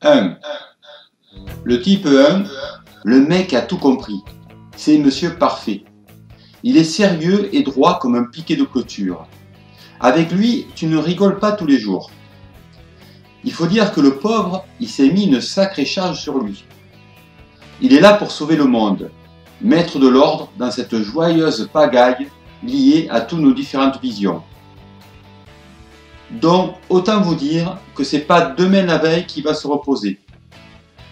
1. Le type 1, le mec a tout compris. C'est monsieur parfait. Il est sérieux et droit comme un piquet de clôture. Avec lui, tu ne rigoles pas tous les jours. Il faut dire que le pauvre, il s'est mis une sacrée charge sur lui. Il est là pour sauver le monde, mettre de l'ordre dans cette joyeuse pagaille liée à toutes nos différentes visions. Donc, autant vous dire que c'est pas demain la veille qui va se reposer.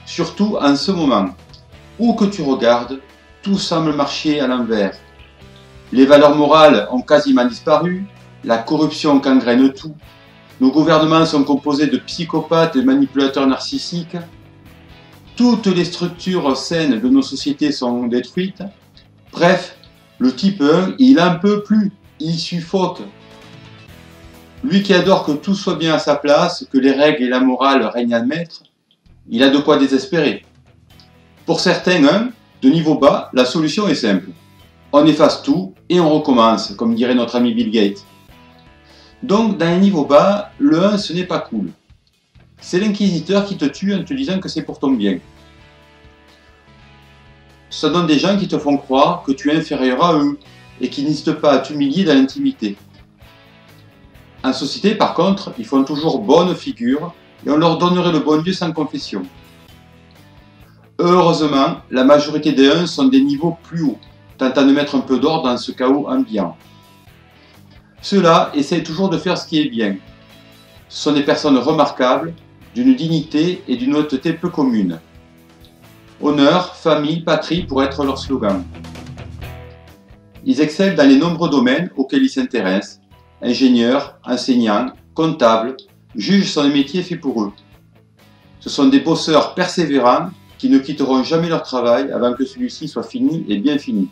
Surtout en ce moment, où que tu regardes, tout semble marcher à l'envers. Les valeurs morales ont quasiment disparu, la corruption gangrène tout, nos gouvernements sont composés de psychopathes et manipulateurs narcissiques, toutes les structures saines de nos sociétés sont détruites. Bref, le type 1, il en peut plus, il suffoque. Lui qui adore que tout soit bien à sa place, que les règles et la morale règnent en maître, il a de quoi désespérer. Pour certains, de niveau bas, la solution est simple. On efface tout et on recommence, comme dirait notre ami Bill Gates. Donc, dans un niveau bas, le 1, ce n'est pas cool. C'est l'inquisiteur qui te tue en te disant que c'est pour ton bien. Ça donne des gens qui te font croire que tu es inférieur à eux et qui n'hésitent pas à t'humilier dans l'intimité. En société, par contre, ils font toujours bonne figure et on leur donnerait le bon Dieu sans confession. Heureusement, la majorité des 1 sont des niveaux plus hauts, tentant de mettre un peu d'ordre dans ce chaos ambiant. Ceux-là essayent toujours de faire ce qui est bien. Ce sont des personnes remarquables, d'une dignité et d'une honnêteté peu communes. Honneur, famille, patrie pourraient être leur slogan. Ils excellent dans les nombreux domaines auxquels ils s'intéressent. Ingénieurs, enseignants, comptables, juges sont des métiers faits pour eux. Ce sont des bosseurs persévérants qui ne quitteront jamais leur travail avant que celui-ci soit fini et bien fini.